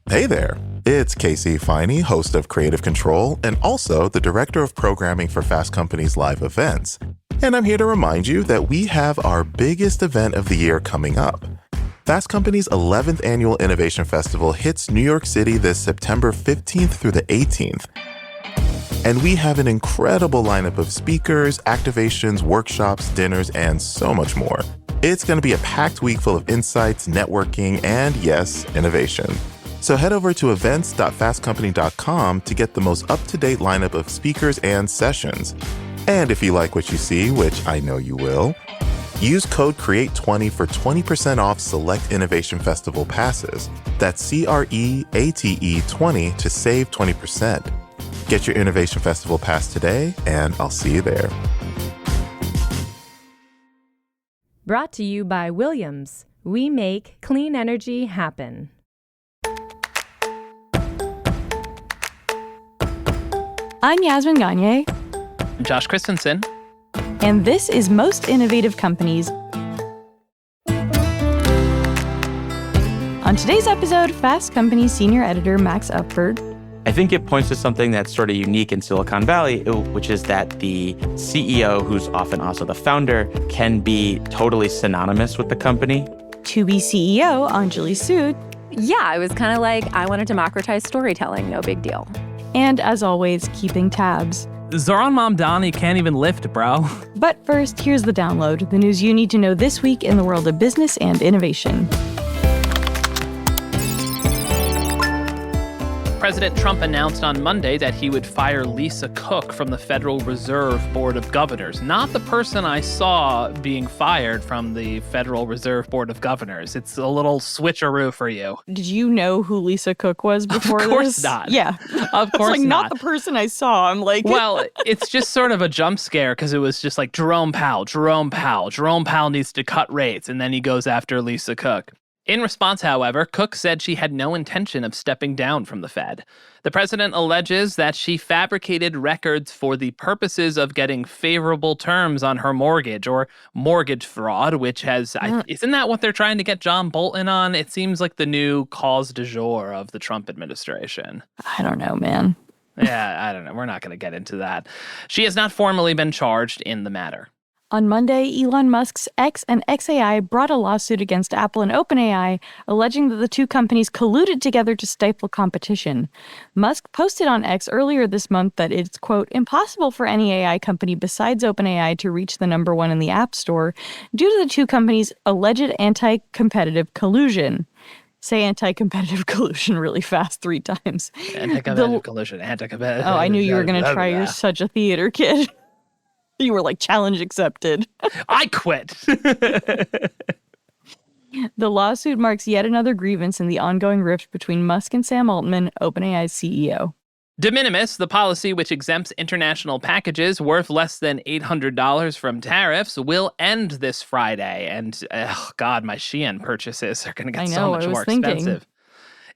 Hey there, it's Casey Finey, host of Creative Control and also the director of programming for Fast Company's live events. And I'm here to remind you that we have our biggest event of the year coming up. Fast Company's 11th Annual Innovation Festival hits New York City this September 15th through the 18th. And we have an incredible lineup of speakers, activations, workshops, dinners, and so much more. It's going to be a packed week full of insights, networking, and yes, innovation. So head over to events.fastcompany.com to get the most up-to-date lineup of speakers and sessions. And if you like what you see, which I know you will, use code CREATE20 for 20% off select Innovation Festival passes. That's CREATE20 to save 20%. Get your Innovation Festival pass today, and I'll see you there. Brought to you by Williams. We make clean energy happen. I'm Yasmin Gagne. I'm Josh Christensen. And this is Most Innovative Companies. On today's episode, Fast Company senior editor Max Ufberg. I think it points to something that's sort of unique in Silicon Valley, which is that the CEO, who's often also the founder, can be totally synonymous with the company. Tubi CEO Anjali Sud. Yeah, it was kind of like, I want to democratize storytelling, no big deal. And as always, keeping tabs. Zoran Mamdani can't even lift, bro. But first, here's the download, the news you need to know this week in the world of business and innovation. President Trump announced on Monday that he would fire Lisa Cook from the Federal Reserve Board of Governors. Not the person I saw being fired from the Federal Reserve Board of Governors. It's a little switcheroo for you. Did you know who Lisa Cook was before this? Of course not. Yeah. Of course not the person I saw. I'm like... Well, it's just sort of a jump scare because it was just like Jerome Powell needs to cut rates, and then he goes after Lisa Cook. In response, however, Cook said she had no intention of stepping down from the Fed. The president alleges that she fabricated records for the purposes of getting favorable terms on her mortgage, or mortgage fraud, which has, isn't that what they're trying to get John Bolton on? It seems like the new cause du jour of the Trump administration. I don't know, man. Yeah, I don't know. We're not going to get into that. She has not formally been charged in the matter. On Monday, Elon Musk's X and XAI brought a lawsuit against Apple and OpenAI, alleging that the two companies colluded together to stifle competition. Musk posted on X earlier this month that it's, quote, impossible for any AI company besides OpenAI to reach the number one in the App Store due to the two companies' alleged anti-competitive collusion. Say anti-competitive collusion really fast 3 times. Anti-competitive collusion, anti-competitive. Oh, I knew you were going to try. You're such a theater kid. You were like, challenge accepted. I quit. The lawsuit marks yet another grievance in the ongoing rift between Musk and Sam Altman, OpenAI's CEO. De minimis, the policy which exempts international packages worth less than $800 from tariffs, will end this Friday. And, God, my Shein purchases are going to get so much more expensive.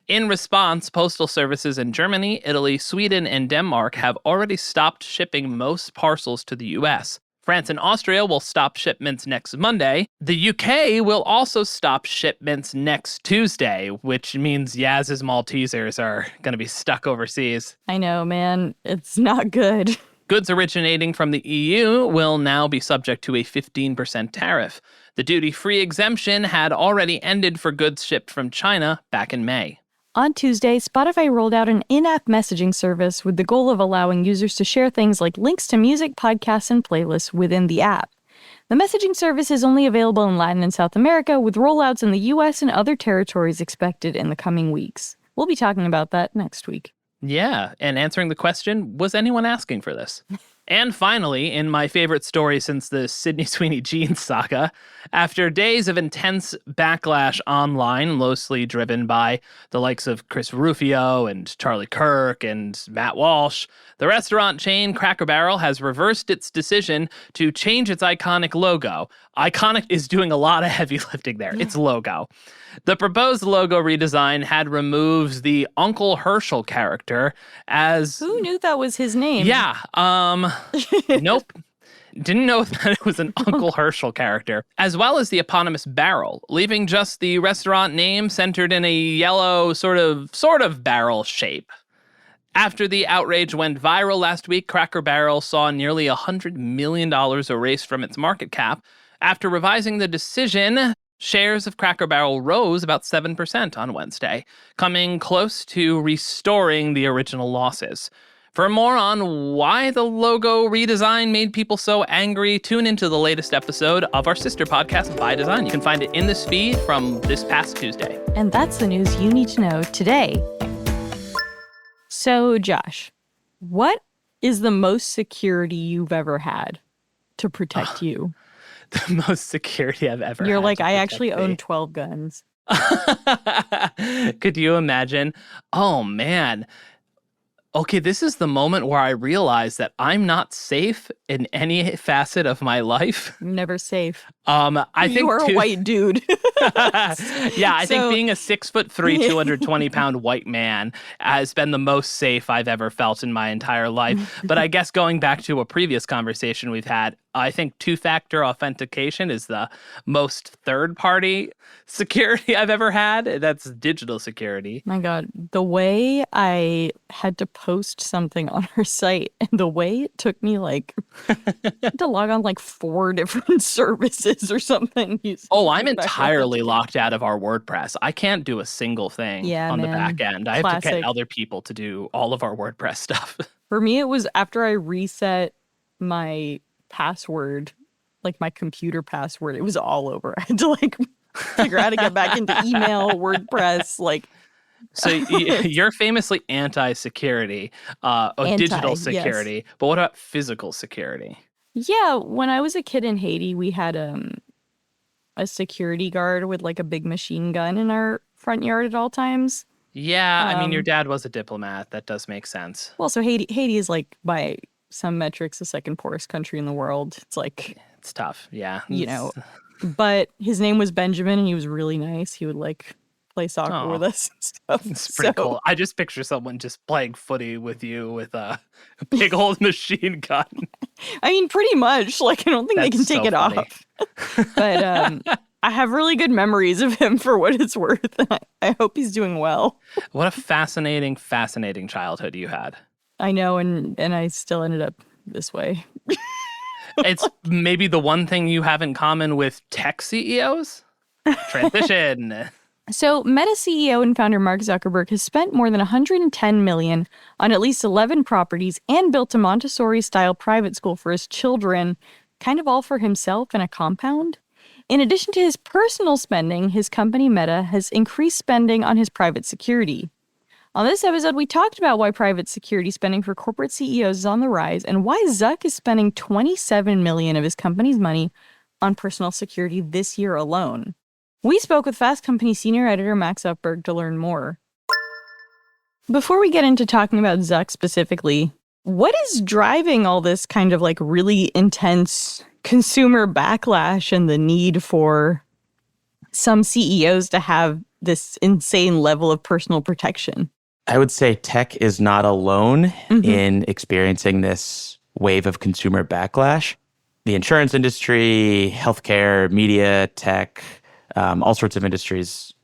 In response, postal services in Germany, Italy, Sweden, and Denmark have already stopped shipping most parcels to the U.S. France and Austria will stop shipments next Monday. The U.K. will also stop shipments next Tuesday, which means Yaz's Maltesers are going to be stuck overseas. I know, man. It's not good. Goods originating from the EU will now be subject to a 15% tariff. The duty-free exemption had already ended for goods shipped from China back in May. On Tuesday, Spotify rolled out an in-app messaging service with the goal of allowing users to share things like links to music, podcasts, and playlists within the app. The messaging service is only available in Latin and South America, with rollouts in the U.S. and other territories expected in the coming weeks. We'll be talking about that next week. Yeah, and answering the question, was anyone asking for this? And finally, in my favorite story since the Sydney Sweeney Jeans saga, after days of intense backlash online, mostly driven by the likes of Chris Rufio and Charlie Kirk and Matt Walsh, the restaurant chain Cracker Barrel has reversed its decision to change its iconic logo. Iconic is doing a lot of heavy lifting there. Its logo. The proposed logo redesign had removed the Uncle Herschel character as... Who knew that was his name? Yeah. Nope. Didn't know that it was an Uncle Herschel character, as well as the eponymous barrel, leaving just the restaurant name centered in a yellow sort of barrel shape. After the outrage went viral last week, Cracker Barrel saw nearly $100 million erased from its market cap. After revising the decision, shares of Cracker Barrel rose about 7% on Wednesday, coming close to restoring the original losses. For more on why the logo redesign made people so angry, tune into the latest episode of our sister podcast, By Design. You can find it in this feed from this past Tuesday. And that's the news you need to know today. So, Josh, what is the most security you've ever had to protect you? The most security I've ever had. You're like, I actually own 12 guns. Could you imagine? Oh, man. Okay, this is the moment where I realize that I'm not safe in any facet of my life. Never safe. I think you are a white dude. Yeah, I think being a 6'3", 220-pound white man has been the most safe I've ever felt in my entire life. But I guess going back to a previous conversation we've had, I think two-factor authentication is the most third-party security I've ever had. That's digital security. My God, the way I had to post something on our site and the way it took me to log on 4 different services or something. I'm entirely locked out of our WordPress. I can't do a single thing on the back end. I have to get other people to do all of our WordPress stuff. For me, it was after I reset my password, my computer password, it was all over. I had to figure out how to get back into email, WordPress, So you're famously anti-security, digital security, yes. But what about physical security? Yeah, when I was a kid in Haiti, we had a security guard with a big machine gun in our front yard at all times. Yeah, I mean, your dad was a diplomat. That does make sense. Well, so Haiti is by some metrics the second poorest country in the world. It's tough, yeah. But his name was Benjamin, and he was really nice. He would play soccer with us and stuff. It's pretty cool. I just picture someone just playing footy with you with a big old machine gun. I mean, pretty much. I don't think they can take it off. But I have really good memories of him for what it's worth. I hope he's doing well. What a fascinating childhood you had. I know, and I still ended up this way. It's maybe the one thing you have in common with tech CEOs. Transition. So Meta CEO and founder Mark Zuckerberg has spent more than $110 million on at least 11 properties and built a Montessori-style private school for his children, kind of all for himself in a compound. In addition to his personal spending, his company Meta has increased spending on his private security. On this episode, we talked about why private security spending for corporate CEOs is on the rise and why Zuck is spending $27 million of his company's money on personal security this year alone. We spoke with Fast Company senior editor Max Ufberg to learn more. Before we get into talking about Zuck specifically, what is driving all this kind of really intense consumer backlash and the need for some CEOs to have this insane level of personal protection? I would say tech is not alone in experiencing this wave of consumer backlash. The insurance industry, healthcare, media, tech, all sorts of industries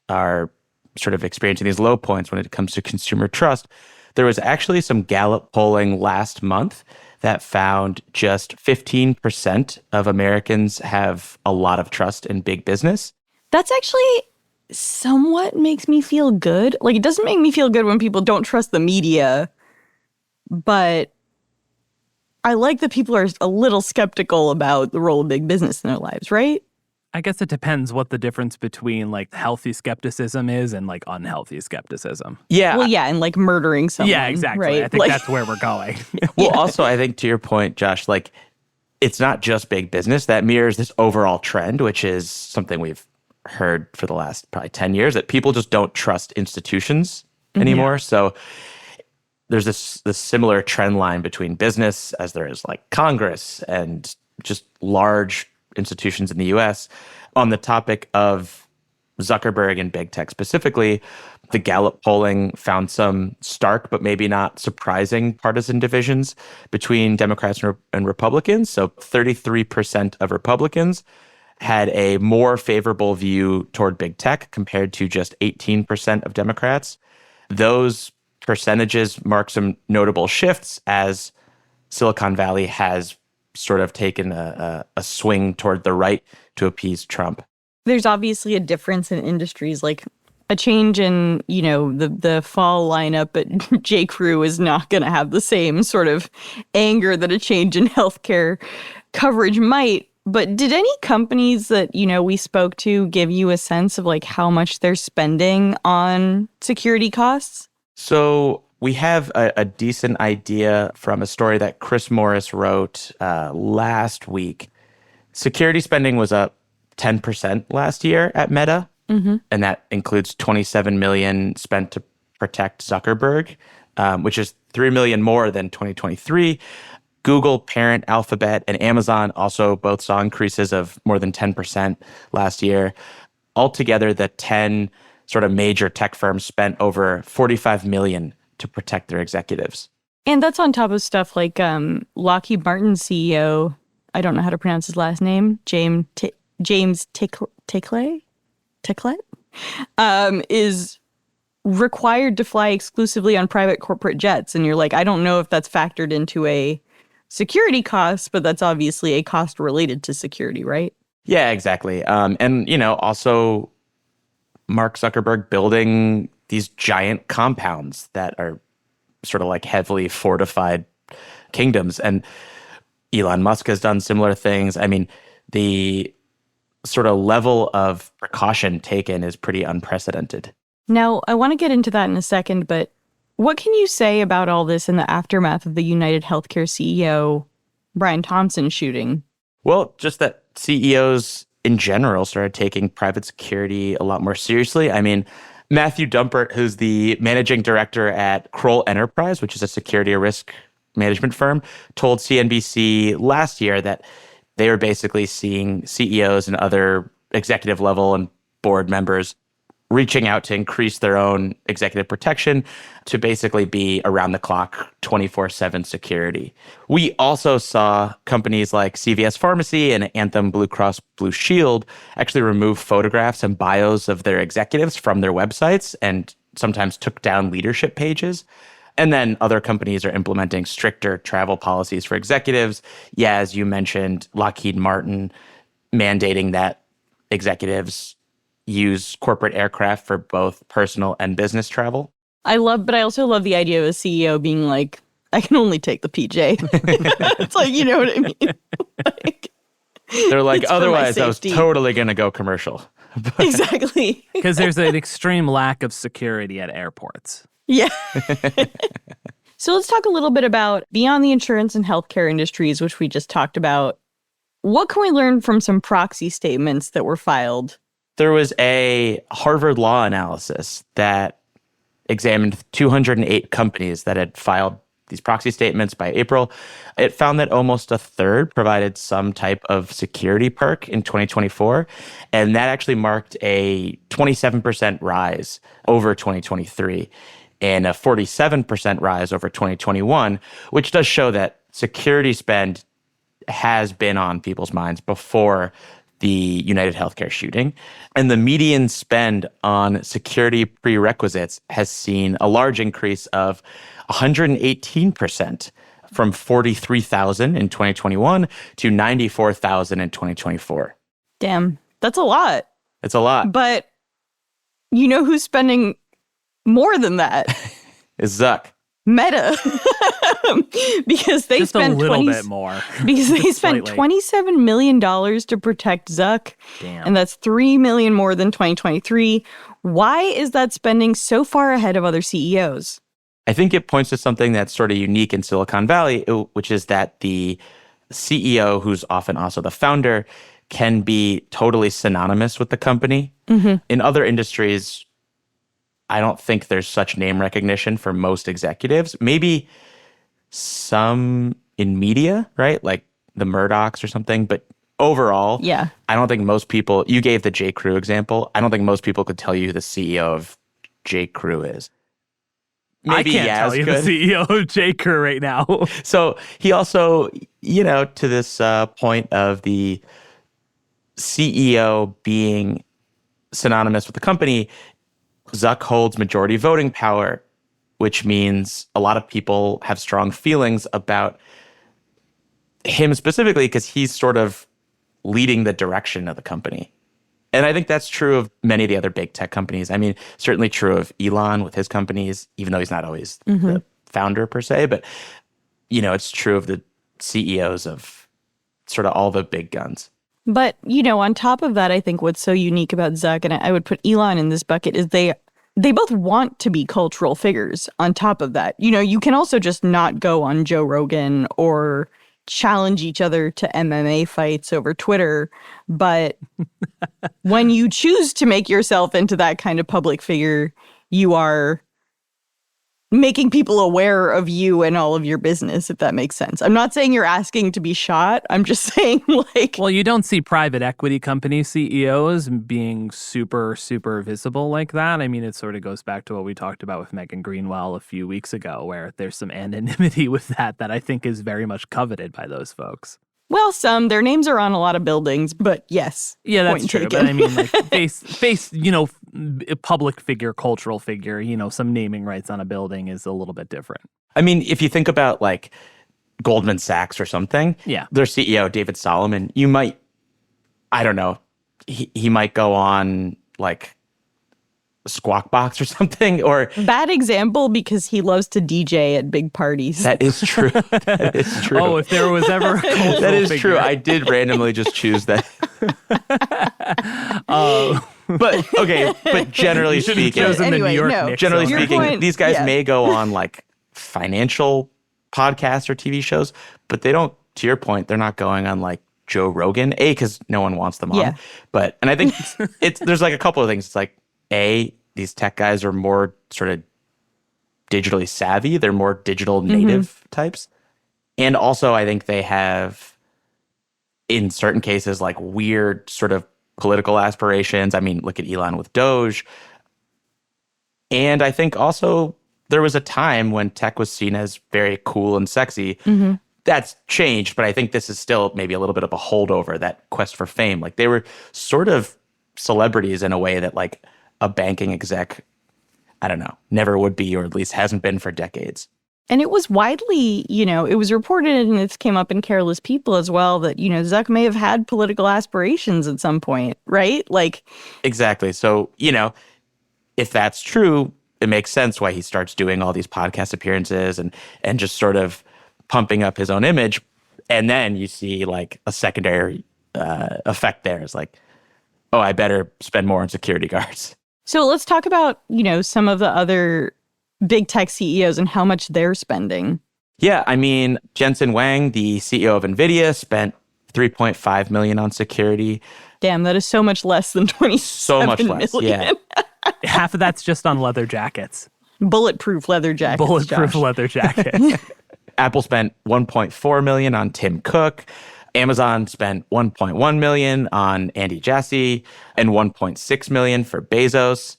are sort of experiencing these low points when it comes to consumer trust. There was actually some Gallup polling last month that found just 15% of Americans have a lot of trust in big business. That's actually somewhat makes me feel good. It doesn't make me feel good when people don't trust the media, but I like that people are a little skeptical about the role of big business in their lives, right? I guess it depends what the difference between healthy skepticism is and unhealthy skepticism. Yeah. Well, yeah, and murdering someone. Yeah, exactly. Right? I think that's where we're going. Well, also, I think to your point, Josh, it's not just big business that mirrors this overall trend, which is something we've heard for the last probably 10 years, that people just don't trust institutions anymore. Yeah. So there's this similar trend line between business, as there is Congress and just large institutions in the US, on the topic of Zuckerberg and big tech specifically, the Gallup polling found some stark but maybe not surprising partisan divisions between Democrats and Republicans. So 33% of Republicans had a more favorable view toward big tech compared to just 18% of Democrats. Those percentages mark some notable shifts as Silicon Valley has sort of taken a swing toward the right to appease Trump. There's obviously a difference in industries, like a change in, the fall lineup at J.Crew is not going to have the same sort of anger that a change in healthcare coverage might. But did any companies that, we spoke to give you a sense of like how much they're spending on security costs? So we have a decent idea from a story that Chris Morris wrote last week. Security spending was up 10% last year at Meta, and that includes $27 million spent to protect Zuckerberg, which is $3 million more than 2023. Google, parent Alphabet, and Amazon also both saw increases of more than 10% last year. Altogether, the 10 sort of major tech firms spent over $45 million to protect their executives. And that's on top of stuff like Lockheed Martin's CEO, I don't know how to pronounce his last name, James Ticklet, is required to fly exclusively on private corporate jets. And you're like, I don't know if that's factored into a security cost, but that's obviously a cost related to security, right? Yeah, exactly. And, also Mark Zuckerberg building these giant compounds that are sort of like heavily fortified kingdoms. And Elon Musk has done similar things. I mean, the sort of level of precaution taken is pretty unprecedented. Now, I want to get into that in a second, but what can you say about all this in the aftermath of the United Healthcare CEO Brian Thompson shooting? Well, just that CEOs in general started taking private security a lot more seriously. I mean, Matthew Dumpert, who's the managing director at Kroll Enterprise, which is a security risk management firm, told CNBC last year that they were basically seeing CEOs and other executive level and board members reaching out to increase their own executive protection to basically be around the clock 24/7 security. We also saw companies like CVS Pharmacy and Anthem Blue Cross Blue Shield actually remove photographs and bios of their executives from their websites and sometimes took down leadership pages. And then other companies are implementing stricter travel policies for executives. Yeah, as you mentioned, Lockheed Martin mandating that executives use corporate aircraft for both personal and business travel. But I also love the idea of a CEO being like, I can only take the PJ. It's like, you know what I mean? They're like, otherwise I was totally going to go commercial. Exactly. Because there's an extreme lack of security at airports. Yeah. So let's talk a little bit about beyond the insurance and healthcare industries, which we just talked about. What can we learn from some proxy statements that were filed? There was a Harvard Law analysis that examined 208 companies that had filed these proxy statements by April. It found that almost a third provided some type of security perk in 2024. And that actually marked a 27% rise over 2023 and a 47% rise over 2021, which does show that security spend has been on people's minds before the United Healthcare shooting. And the median spend on security prerequisites has seen a large increase of 118% from $43,000 in 2021 to $94,000 in 2024. Damn, that's a lot. It's a lot. But you know who's spending more than that? Is Zuck. Meta. Because they just spent a little bit more. Because they spent $27 million to protect Zuck. Damn. And that's $3 million more than 2023. Why is that spending so far ahead of other CEOs? I think it points to something that's sort of unique in Silicon Valley, which is that the CEO, who's often also the founder, can be totally synonymous with the company. Mm-hmm. In other industries, I don't think there's such name recognition for most executives. Maybe some in media, right? Like the Murdochs or something. But overall, yeah, I don't think most people, you gave the J. Crew example. I don't think most people could tell you who the CEO of J. Crew is. Maybe I can't Yaz tell you could. the CEO of J. Crew right now. So he also, to this point of the CEO being synonymous with the company, Zuck holds majority voting power, which means a lot of people have strong feelings about him specifically because he's sort of leading the direction of the company. And I think that's true of many of the other big tech companies. I mean, certainly true of Elon with his companies, even though he's not always the founder per se. But, it's true of the CEOs of sort of all the big guns. But, on top of that, I think what's so unique about Zuck, and I would put Elon in this bucket, is they both want to be cultural figures on top of that. You can also just not go on Joe Rogan or challenge each other to MMA fights over Twitter. But when you choose to make yourself into that kind of public figure, you are making people aware of you and all of your business, if that makes sense. I'm not saying you're asking to be shot. I'm just saying Well, you don't see private equity company CEOs being super, super visible like that. I mean, it sort of goes back to what we talked about with Megan Greenwell a few weeks ago, where there's some anonymity with that I think is very much coveted by those folks. Well, their names are on a lot of buildings, but yes. Yeah, that's point true. taken. But I mean, face, a public figure, cultural figure, some naming rights on a building is a little bit different. I mean, if you think about like Goldman Sachs or something, their CEO, David Solomon, you might, I don't know, he might go on like Squawk Box or something, or bad example because he loves to DJ at big parties. That is true. That is true. Oh, if there was ever a cultural that is figure. true. I did randomly just choose that. But generally speaking, generally speaking, these guys may go on like financial podcasts or TV shows, but they don't. To your point, they're not going on like Joe Rogan, because no one wants them on. And I think there's like a couple of things. It's like these tech guys are more sort of digitally savvy. They're more digital native types. And also I think they have, in certain cases, like weird sort of political aspirations. I mean, look at Elon with Doge. And I think also there was a time when tech was seen as very cool and sexy. That's changed, but I think this is still maybe a little bit of a holdover, that quest for fame. Like they were sort of celebrities in a way that like a banking exec, I don't know, never would be, or at least hasn't been for decades. And it was widely, it was reported, and this came up in Careless People as well, that, Zuck may have had political aspirations at some point, right? Like, exactly. So, if that's true, it makes sense why he starts doing all these podcast appearances and just sort of pumping up his own image. And then you see like a secondary effect there. It's like, oh, I better spend more on security guards. So let's talk about, some of the other big tech CEOs and how much they're spending. Yeah, I mean, Jensen Huang, the CEO of NVIDIA, spent $3.5 million on security. Damn, that is so much less than 27 So much less, million. yeah. Half of that's just on leather jackets. Bulletproof leather jackets, Bulletproof Josh. leather jackets. Apple spent $1.4 million on Tim Cook. Amazon spent $1.1 million on Andy Jassy and $1.6 million for Bezos.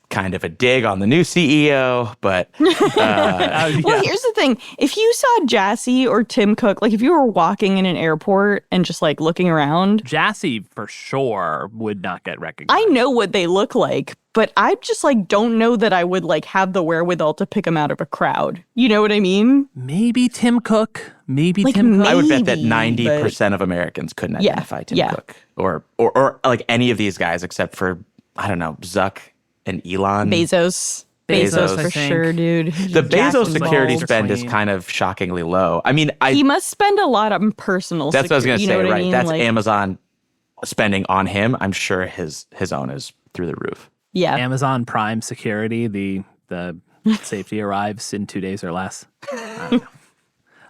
Kind of a dig on the new CEO, but... Well, here's the thing. If you saw Jassy or Tim Cook, like if you were walking in an airport and just like looking around... Jassy, for sure, would not get recognized. I know what they look like, but I just like don't know that I would like have the wherewithal to pick them out of a crowd. You know what I mean? Maybe Tim Cook. Maybe like, Tim Cook. I would bet that 90% of Americans couldn't identify Tim Cook or like any of these guys except for, I don't know, Zuck and Elon. Bezos for sure, dude. The Bezos security spend is kind of shockingly low. I mean, he must spend a lot on personal security. That's what I was going to say, right? I mean? That's like, Amazon spending on him. I'm sure his own is through the roof. Yeah. Amazon Prime security, the safety arrives in 2 days or less. I don't know.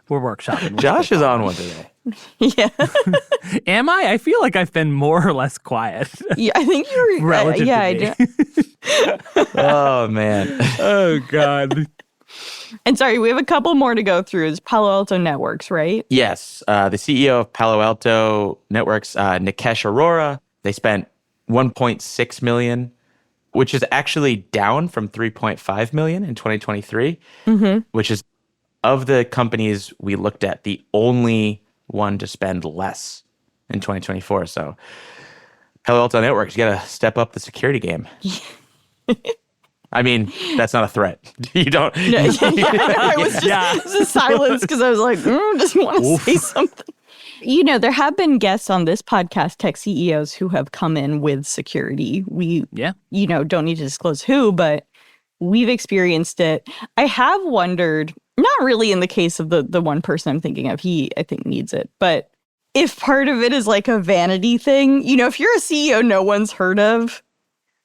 We're workshopping. Josh is on one today. Yeah. Am I? I feel like I've been more or less quiet. Yeah, I think you're relative. I do. Oh man. Oh God. And sorry, we have a couple more to go through. It's Palo Alto Networks, right? Yes. The CEO of Palo Alto Networks, Nikesh Arora, they spent $1.6 million, which is actually down from $3.5 million in 2023, which is, of the companies we looked at, the only one to spend less in 2024. So Palo Alto Networks, you got to step up the security game. I mean, that's not a threat. You don't. I was just silence because I was like, just want to say something. There have been guests on this podcast, tech CEOs, who have come in with security. We, don't need to disclose who, but we've experienced it. I have wondered, not really in the case of the one person I'm thinking of, he, I think, needs it, but if part of it is like a vanity thing, if you're a CEO no one's heard of,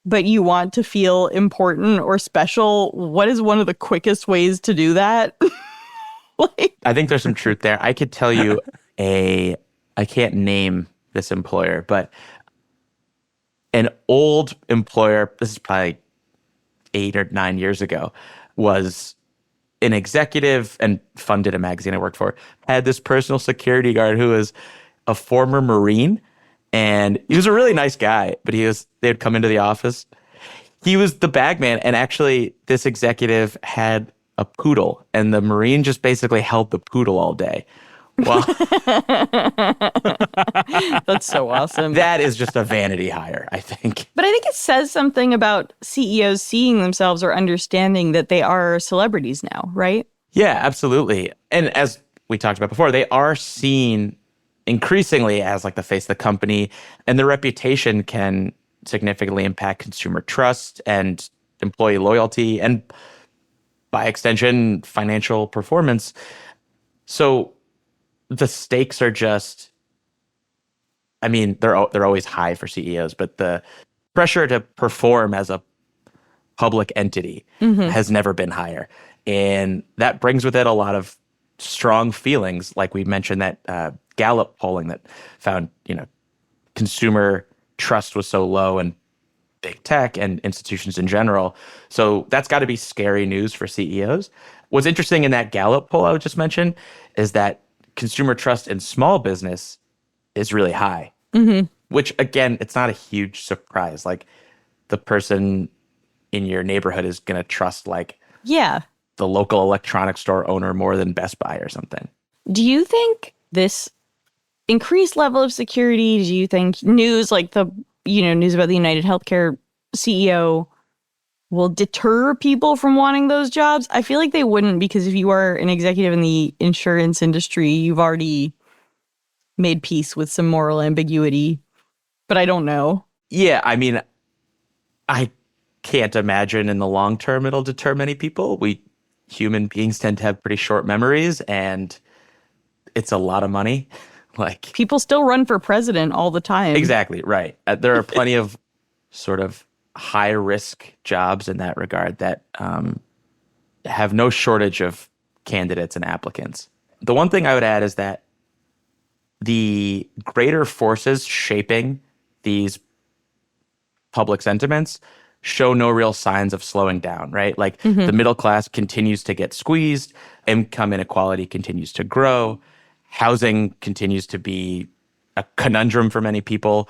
but you want to feel important or special, what is one of the quickest ways to do that? I think there's some truth there. I could tell you I can't name this employer, but an old employer, this is probably 8 or 9 years ago, was an executive and funded a magazine I worked for, had this personal security guard who was a former Marine. And he was a really nice guy, but they'd come into the office. He was the bag man. And actually, this executive had a poodle, and the Marine just basically held the poodle all day. Well, that's so awesome. That is just a vanity hire, I think. But I think it says something about CEOs seeing themselves or understanding that they are celebrities now, right? Yeah, absolutely. And as we talked about before, they are seen increasingly as like the face of the company, and their reputation can significantly impact consumer trust and employee loyalty, and by extension, financial performance. So the stakes are just, I mean, they're always high for CEOs, but the pressure to perform as a public entity has never been higher. And that brings with it a lot of strong feelings, like we mentioned that Gallup polling that found, consumer trust was so low in big tech and institutions in general. So that's got to be scary news for CEOs. What's interesting in that Gallup poll I would just mention is that consumer trust in small business is really high, which, again, it's not a huge surprise. Like, the person in your neighborhood is going to trust, the local electronics store owner more than Best Buy or something. Do you think this increased level of security, do you think news like the, news about the United Healthcare CEO will deter people from wanting those jobs? I feel like they wouldn't, because if you are an executive in the insurance industry, you've already made peace with some moral ambiguity. But I don't know. Yeah, I mean, I can't imagine in the long term it'll deter many people. Human beings tend to have pretty short memories, and it's a lot of money. Like, people still run for president all the time. Exactly, right. There are plenty of sort of high risk jobs in that regard that have no shortage of candidates and applicants. The one thing I would add is that the greater forces shaping these public sentiments show no real signs of slowing down, right? Like, the middle class continues to get squeezed, income inequality continues to grow, housing continues to be a conundrum for many people.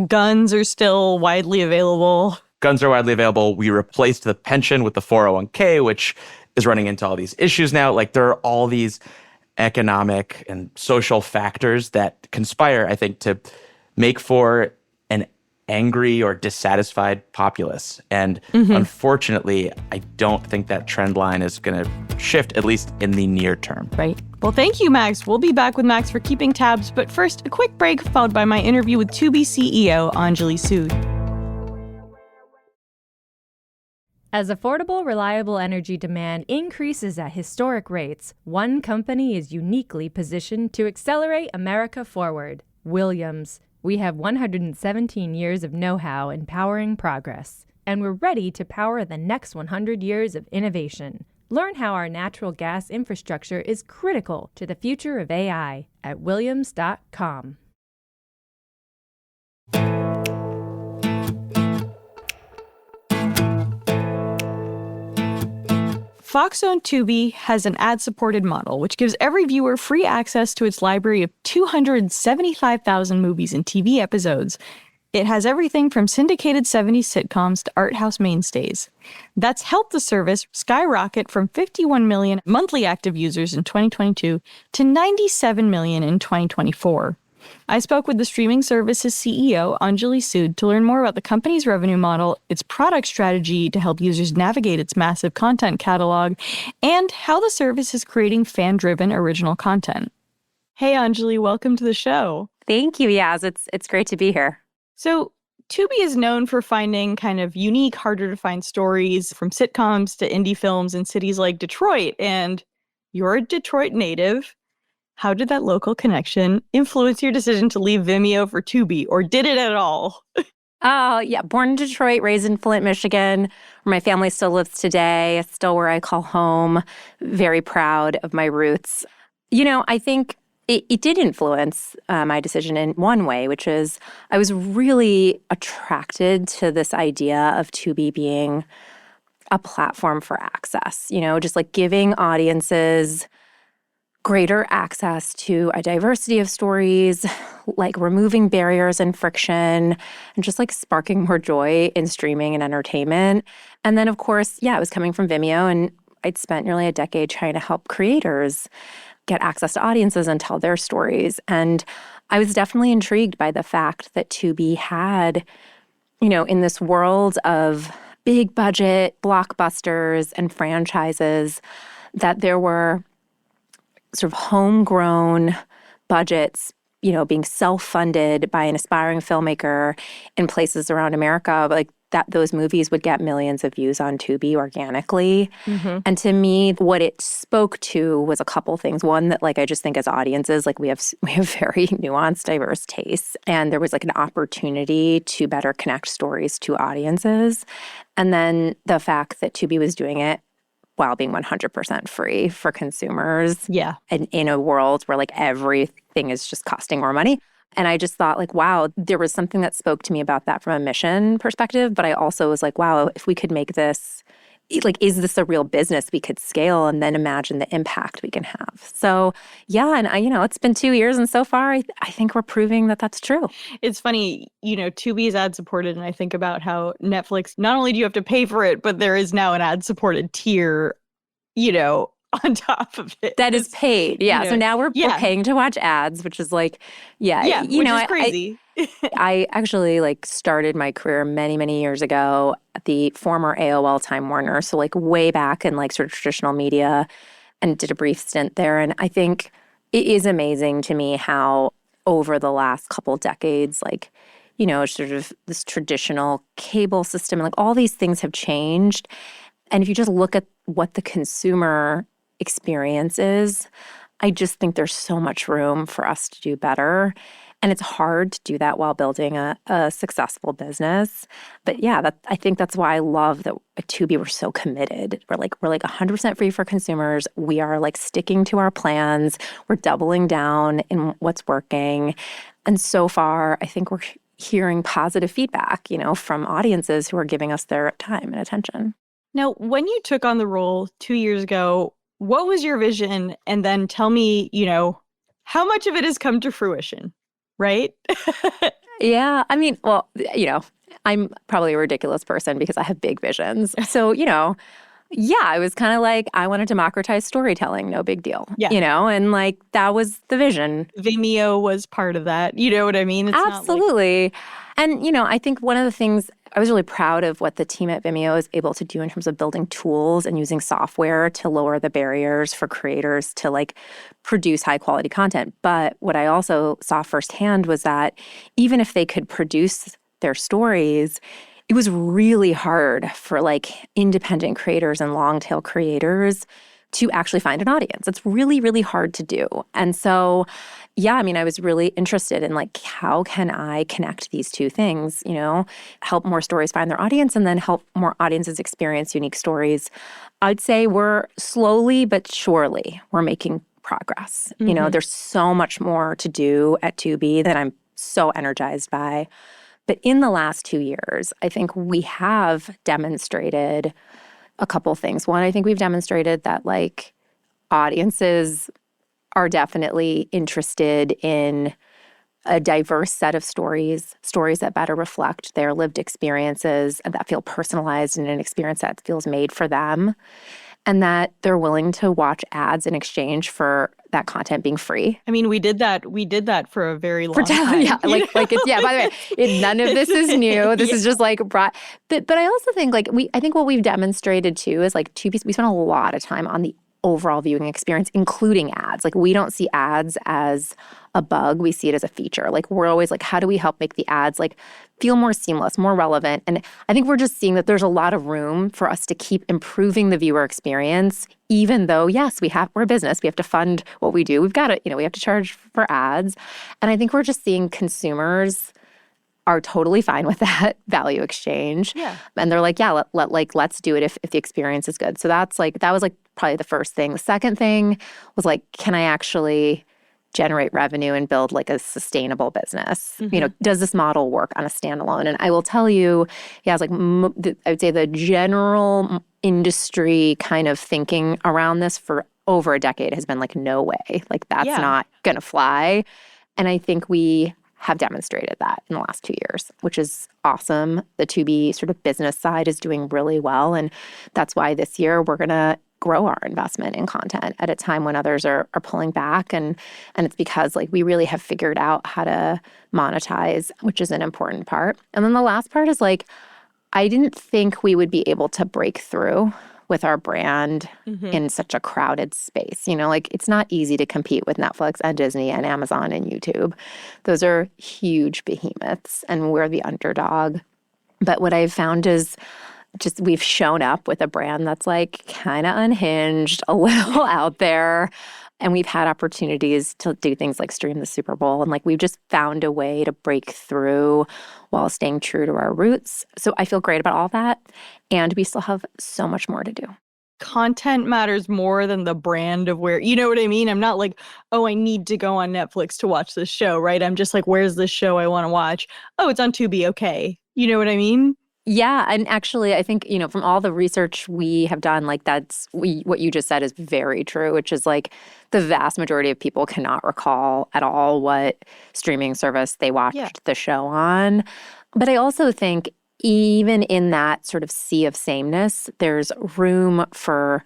Guns are still widely available. We replaced the pension with the 401k, which is running into all these issues now. Like, there are all these economic and social factors that conspire, I think, to make for an angry or dissatisfied populace. And unfortunately, I don't think that trend line is going to shift, at least in the near term. Right. Well, thank you, Max. We'll be back with Max for keeping tabs. But first, a quick break, followed by my interview with Tubi CEO Anjali Sud. As affordable, reliable energy demand increases at historic rates, one company is uniquely positioned to accelerate America forward: Williams. We have 117 years of know-how in powering progress, and we're ready to power the next 100 years of innovation. Learn how our natural gas infrastructure is critical to the future of AI at williams.com. Fox-owned Tubi has an ad-supported model, which gives every viewer free access to its library of 275,000 movies and TV episodes. It has everything from syndicated 70s sitcoms to art house mainstays. That's helped the service skyrocket from 51 million monthly active users in 2022 to 97 million in 2024. I spoke with the streaming service's CEO, Anjali Sud, to learn more about the company's revenue model, its product strategy to help users navigate its massive content catalog, and how the service is creating fan-driven original content. Hey, Anjali, welcome to the show. Thank you, Yaz. It's great to be here. So, Tubi is known for finding kind of unique, harder-to-find stories from sitcoms to indie films in cities like Detroit, and you're a Detroit native. How did that local connection influence your decision to leave Vimeo for Tubi, or did it at all? Oh, yeah. Born in Detroit, raised in Flint, Michigan, where my family still lives today. It's still where I call home. Very proud of my roots. I think it did influence my decision in one way, which is I was really attracted to this idea of Tubi being a platform for access, just like giving audiences greater access to a diversity of stories, like removing barriers and friction, and just like sparking more joy in streaming and entertainment. And then, of course, it was coming from Vimeo, and I'd spent nearly a decade trying to help creators get access to audiences and tell their stories. And I was definitely intrigued by the fact that Tubi had, in this world of big budget blockbusters and franchises, that there were sort of homegrown budgets, being self-funded by an aspiring filmmaker in places around America, like that those movies would get millions of views on Tubi organically. Mm-hmm. And to me, what it spoke to was a couple things. One, that I just think as audiences, we have very nuanced, diverse tastes. And there was an opportunity to better connect stories to audiences. And then the fact that Tubi was doing it while being 100% free for consumers. Yeah. And in a world where everything is just costing more money. And I just thought wow, there was something that spoke to me about that from a mission perspective. But I also was wow, if we could make this, is this a real business we could scale, and then imagine the impact we can have. So and it's been 2 years, and so far I think we're proving that that's true. It's funny, Tubi is ad supported, and I think about how Netflix, not only do you have to pay for it, but there is now an ad supported tier, on top of it. That is paid. Yeah. So now we're paying to watch ads, which is which is crazy. I actually started my career many, many years ago at the former AOL Time Warner. So way back in sort of traditional media, and did a brief stint there. And I think it is amazing to me how over the last couple decades, sort of this traditional cable system, all these things have changed. And if you just look at what the consumer experience is, I just think there's so much room for us to do better. And it's hard to do that while building a successful business. But I think that's why I love that at Tubi we're so committed. We're 100% free for consumers. We are sticking to our plans. We're doubling down in what's working. And so far, I think we're hearing positive feedback, from audiences who are giving us their time and attention. Now, when you took on the role 2 years ago, what was your vision? And then tell me, how much of it has come to fruition, right? Yeah. I mean, well, I'm probably a ridiculous person because I have big visions. So, I was kind of I want to democratize storytelling, no big deal. Yeah. And that was the vision. Vimeo was part of that. You know what I mean? It's absolutely. And, I think one of the things I was really proud of what the team at Vimeo is able to do in terms of building tools and using software to lower the barriers for creators to produce high quality content. But what I also saw firsthand was that even if they could produce their stories, it was really hard for independent creators and long tail creators to actually find an audience. It's really, really hard to do. And so, I was really interested in how can I connect these two things, help more stories find their audience and then help more audiences experience unique stories. I'd say we're slowly but surely, we're making progress. Mm-hmm. There's so much more to do at Tubi that I'm so energized by. But in the last 2 years, I think we have demonstrated a couple things. One, I think we've demonstrated that like audiences are definitely interested in a diverse set of stories that better reflect their lived experiences and that feel personalized and an experience that feels made for them, and that they're willing to watch ads in exchange for that content being free. I mean, we did that for a very long time. Yeah, like it's, yeah, by the way, none of this is new. This is just like brought, but I also think like I think what we've demonstrated too is like Tubi, we spend a lot of time on the overall viewing experience, including ads. Like we don't see ads as a bug, we see it as a feature. Like we're always like, how do we help make the ads like feel more seamless, more relevant? And I think we're just seeing that there's a lot of room for us to keep improving the viewer experience, even though, yes, we're a business, we have to fund what we do. We've got to, we have to charge for ads. And I think we're just seeing consumers are totally fine with that value exchange. Yeah. And they're like, yeah, let's do it if the experience is good. So that was like probably the first thing. The second thing was like, can I actually generate revenue and build like a sustainable business? Mm-hmm. Does this model work on a standalone? And I will tell you, I would say the general industry kind of thinking around this for over a decade has been like, no way, like that's not going to fly. And I think we have demonstrated that in the last 2 years, which is awesome. The Tubi sort of business side is doing really well. And that's why this year we're going to grow our investment in content at a time when others are pulling back. And it's because like we really have figured out how to monetize, which is an important part. And then the last part is like, I didn't think we would be able to break through with our brand in such a crowded space. Like it's not easy to compete with Netflix and Disney and Amazon and YouTube. Those are huge behemoths and we're the underdog. But what I've found is just we've shown up with a brand that's like kind of unhinged, a little out there. And we've had opportunities to do things like stream the Super Bowl. And like we've just found a way to break through while staying true to our roots. So I feel great about all that. And we still have so much more to do. Content matters more than the brand of where, you know what I mean? I'm not like, oh, I need to go on Netflix to watch this show, right? I'm just like, where's this show I want to watch? Oh, it's on Tubi. Okay. You know what I mean? Yeah. And actually, I think, from all the research we have done, like what you just said is very true, which is like the vast majority of people cannot recall at all what streaming service they watched the show on. But I also think even in that sort of sea of sameness, there's room for,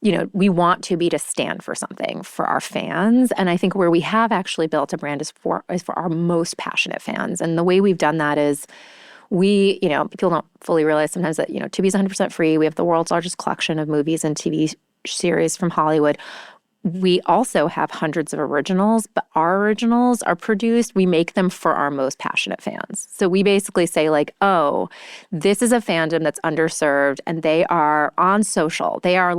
we want Tubi to stand for something for our fans. And I think where we have actually built a brand is for our most passionate fans. And the way we've done that is people don't fully realize sometimes that, Tubi's 100% free. We have the world's largest collection of movies and TV series from Hollywood. We also have hundreds of originals, but our originals are produced. We make them for our most passionate fans. So we basically say like, oh, this is a fandom that's underserved and they are on social. They are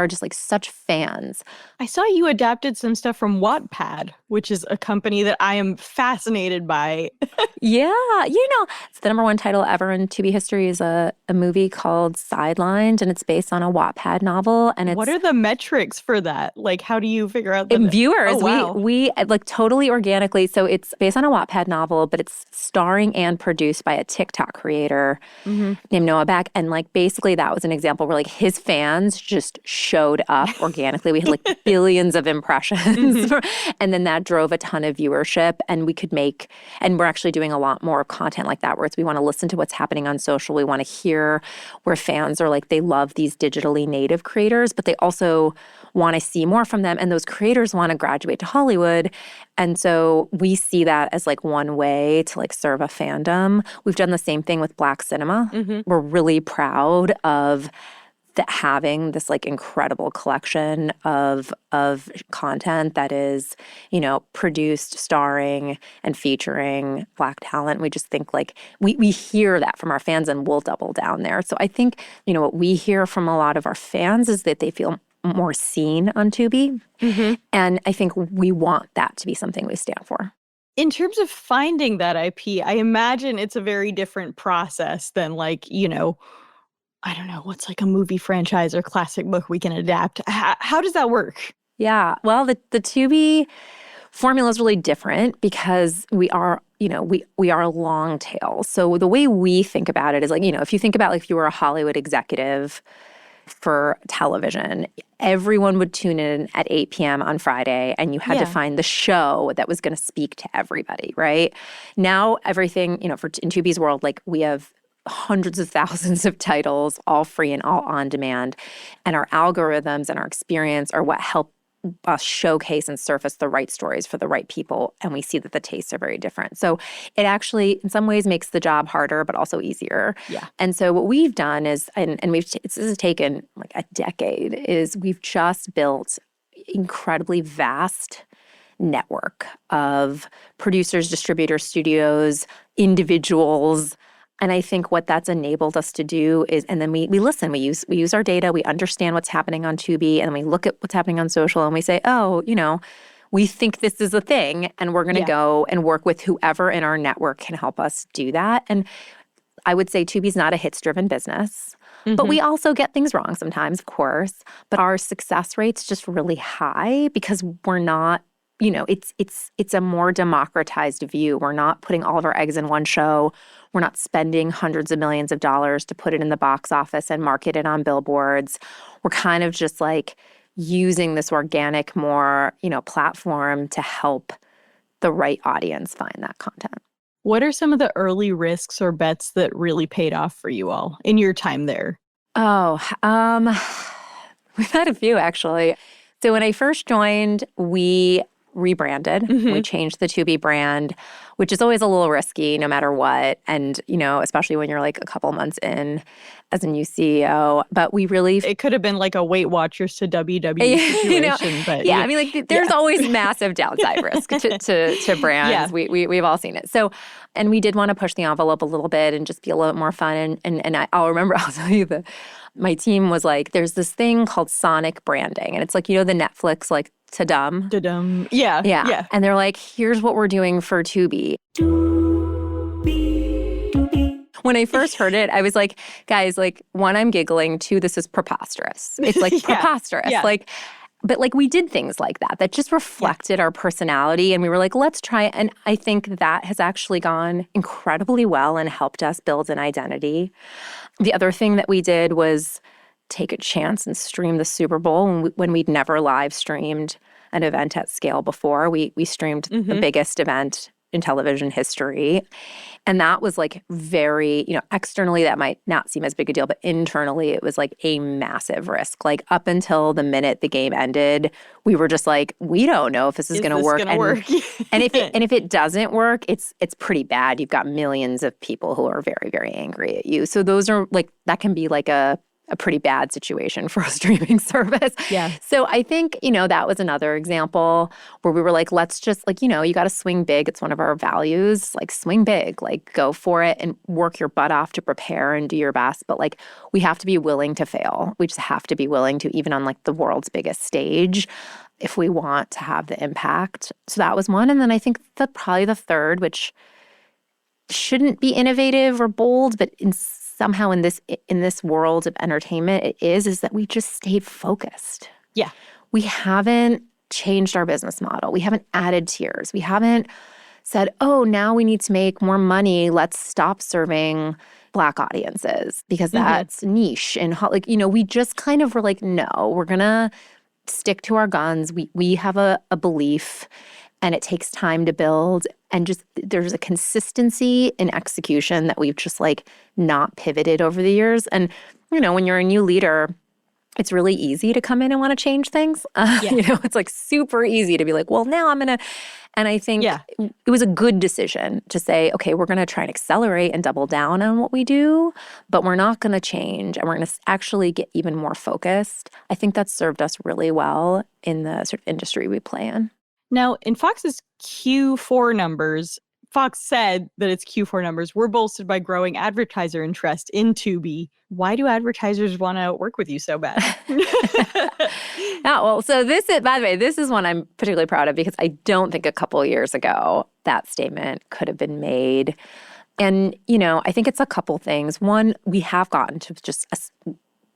just like such fans. I saw you adapted some stuff from Wattpad, which is a company that I am fascinated by. Yeah. It's the #1 title ever in Tubi history is a movie called Sidelined, and it's based on a Wattpad novel. And what are the metrics for that? Like, how do you figure out that? Viewers, oh, wow. we like totally organically. So it's based on a Wattpad novel, but it's starring and produced by a TikTok creator named Noah Beck. And like basically that was an example where like his fans just showed up organically. We had like billions of impressions. And then that drove a ton of viewership. And we're actually doing a lot more content like that, where we want to listen to what's happening on social. We want to hear where fans are like, they love these digitally native creators, but they also want to see more from them. And those creators want to graduate to Hollywood. And so we see that as like one way to like serve a fandom. We've done the same thing with Black cinema. We're really proud of having this like incredible collection of content that is, produced, starring, and featuring Black talent. We just think like we hear that from our fans and we'll double down there. So I think, what we hear from a lot of our fans is that they feel more seen on Tubi. And I think we want that to be something we stand for. In terms of finding that IP, I imagine it's a very different process than like, I don't know, what's like a movie franchise or classic book we can adapt. How does that work? Yeah, well, the Tubi formula is really different because we are, we are a long tail. So the way we think about it is like, if you think about like if you were a Hollywood executive for television. Everyone would tune in at 8 p.m. on Friday, and you had to find the show that was going to speak to everybody, right? Now everything, in Tubi's world, like we have hundreds of thousands of titles, all free and all on demand. And our algorithms and our experience are what help us showcase and surface the right stories for the right people. And we see that the tastes are very different. So it actually, in some ways, makes the job harder, but also easier. Yeah. And so what we've done is, and this has taken like a decade, is we've just built incredibly vast network of producers, distributors, studios, individuals. And I think what that's enabled us to do is, and then we listen, we use our data, we understand what's happening on Tubi, and we look at what's happening on social, and we say, oh, we think this is a thing, and we're going to go and work with whoever in our network can help us do that. And I would say Tubi's not a hits-driven business, but we also get things wrong sometimes, of course. But our success rate's just really high because we're not, it's a more democratized view. We're not putting all of our eggs in one show. We're not spending hundreds of millions of dollars to put it in the box office and market it on billboards. We're kind of just like using this organic, more, platform to help the right audience find that content. What are some of the early risks or bets that really paid off for you all in your time there? Oh, we've had a few, actually. So when I first joined, we rebranded. We changed the Tubi brand, which is always a little risky no matter what. And, especially when you're like a couple months in as a new CEO. But we really... It could have been like a Weight Watchers to WWE situation. But yeah, I mean, there's always massive downside risk to brands. Yeah. We've all seen it. So, and we did want to push the envelope a little bit and just be a little bit more fun. And I'll tell you my team was like, there's this thing called sonic branding. And it's like, the Netflix, like, ta-dum. Ta-dum. Yeah. And they're like, here's what we're doing for Tubi. When I first heard it, I was like, guys, like, one, I'm giggling. Two, this is preposterous. It's like preposterous. Yeah. But we did things like that just reflected our personality. And we were like, let's try it. And I think that has actually gone incredibly well and helped us build an identity. The other thing that we did was take a chance and stream the Super Bowl when we'd never live streamed an event at scale before. We streamed the biggest event in television history. And that was like very, externally that might not seem as big a deal, but internally it was like a massive risk. Like up until the minute the game ended, we were just like, we don't know if this is going to work. And if it doesn't work, it's pretty bad. You've got millions of people who are very, very angry at you. So those are like, that can be like a pretty bad situation for a streaming service. Yeah. So I think, that was another example where we were like, let's just like, you got to swing big. It's one of our values. Like swing big, like go for it and work your butt off to prepare and do your best. But like we have to be willing to fail. We just have to be willing to, even on like the world's biggest stage, if we want to have the impact. So that was one. And then I think probably the third, which shouldn't be innovative or bold, but somehow in this world of entertainment, it is that we just stayed focused. Yeah. We haven't changed our business model. We haven't added tiers. We haven't said, oh, now we need to make more money. Let's stop serving Black audiences because that's niche. And we just kind of were like, no, we're going to stick to our guns. We have a belief, and it takes time to build. And just there's a consistency in execution that we've just like not pivoted over the years. And, when you're a new leader, it's really easy to come in and want to change things. It's like super easy to be like, well, now I'm going to. And I think it was a good decision to say, okay, we're going to try and accelerate and double down on what we do, but we're not going to change. And we're going to actually get even more focused. I think that's served us really well in the sort of industry we play in. Now, in Fox's Q4 numbers, Fox said that its Q4 numbers were bolstered by growing advertiser interest in Tubi. Why do advertisers want to work with you so bad? So by the way, this is one I'm particularly proud of because I don't think a couple of years ago that statement could have been made. And, I think it's a couple things. One, we have gotten to just a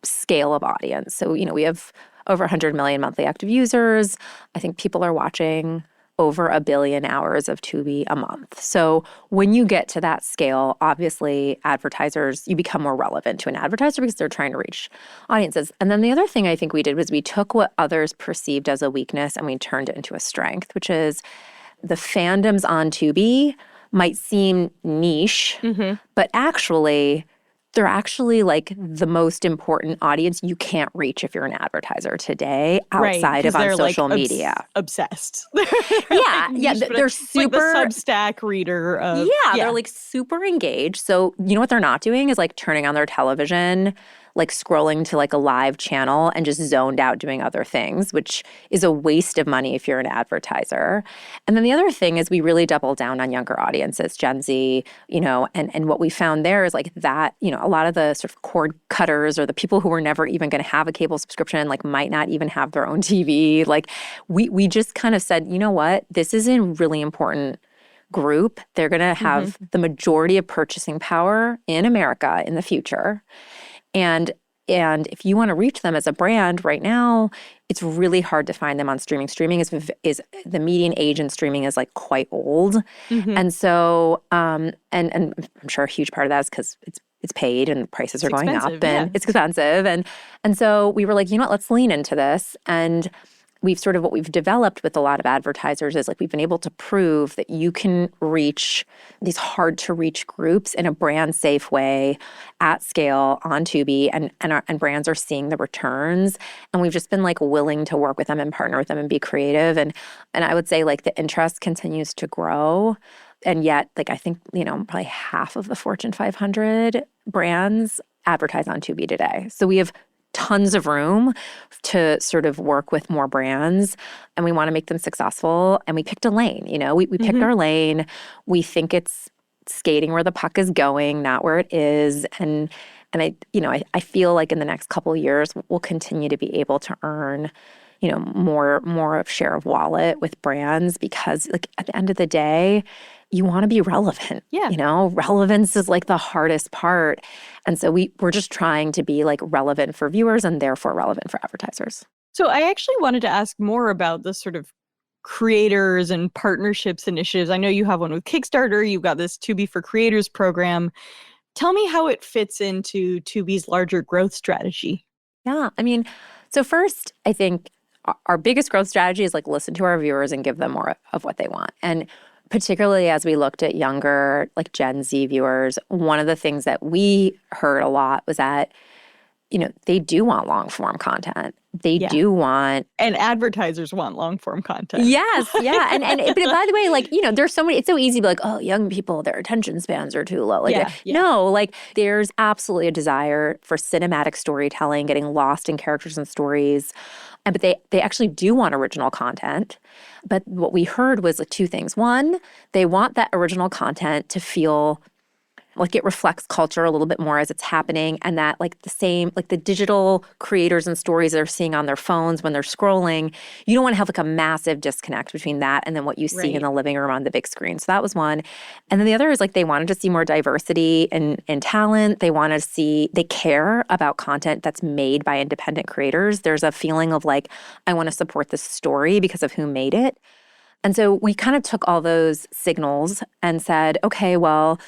scale of audience. So, we have over 100 million monthly active users. I think people are watching over 1 billion hours of Tubi a month. So when you get to that scale, obviously advertisers, you become more relevant to an advertiser because they're trying to reach audiences. And then the other thing I think we did was we took what others perceived as a weakness and we turned it into a strength, which is the fandoms on Tubi might seem niche, but actually they're actually like the most important audience you can't reach if you're an advertiser today outside of on social media. Obsessed. They're super like the Substack reader of they're like super engaged. So you know what they're not doing is like turning on their television, like scrolling to like a live channel and just zoned out doing other things, which is a waste of money if you're an advertiser. And then the other thing is we really double down on younger audiences, Gen Z, and what we found there is like that, a lot of the sort of cord cutters or the people who were never even going to have a cable subscription, like might not even have their own TV. Like we just kind of said, you know what, this is a really important group. They're going to have the majority of purchasing power in America in the future. And if you want to reach them as a brand right now, it's really hard to find them on streaming. Streaming is the median age in streaming is like quite old. And so, and I'm sure a huge part of that is because it's paid and the prices are going up and it's expensive. And so we were like, you know what, let's lean into this. And what we've developed with a lot of advertisers is like we've been able to prove that you can reach these hard to reach groups in a brand safe way at scale on Tubi and brands are seeing the returns. And we've just been like willing to work with them and partner with them and be creative. And I would say like the interest continues to grow. And yet, like I think, probably half of the Fortune 500 brands advertise on Tubi today. So we have tons of room to sort of work with more brands and we want to make them successful. And we picked a lane, we picked our lane. We think it's skating where the puck is going, not where it is. And I feel like in the next couple of years, we'll continue to be able to earn, more of share of wallet with brands because like at the end of the day, you want to be relevant. Relevance is like the hardest part. And so we're just trying to be like relevant for viewers and therefore relevant for advertisers. So I actually wanted to ask more about the sort of creators and partnerships initiatives. I know you have one with Kickstarter. You've got this Tubi for Creators program. Tell me how it fits into Tubi's larger growth strategy. Yeah. So first, I think our biggest growth strategy is like listen to our viewers and give them more of what they want. And particularly as we looked at younger, like Gen Z viewers, one of the things that we heard a lot was that, they do want long form content. They do want. And advertisers want long form content. Yes. Yeah. And but by the way, like, there's so many, it's so easy to be like, oh, young people, their attention spans are too low. Like, no, like there's absolutely a desire for cinematic storytelling, getting lost in characters and stories. But they actually do want original content. But what we heard was like two things. One, they want that original content to feel like it reflects culture a little bit more as it's happening and that like the same, like the digital creators and stories they're seeing on their phones when they're scrolling, you don't want to have like a massive disconnect between that and then what you see in the living room on the big screen. So that was one. And then the other is like they wanted to see more diversity in talent. They care about content that's made by independent creators. There's a feeling of like, I want to support this story because of who made it. And so we kind of took all those signals and said, okay, well,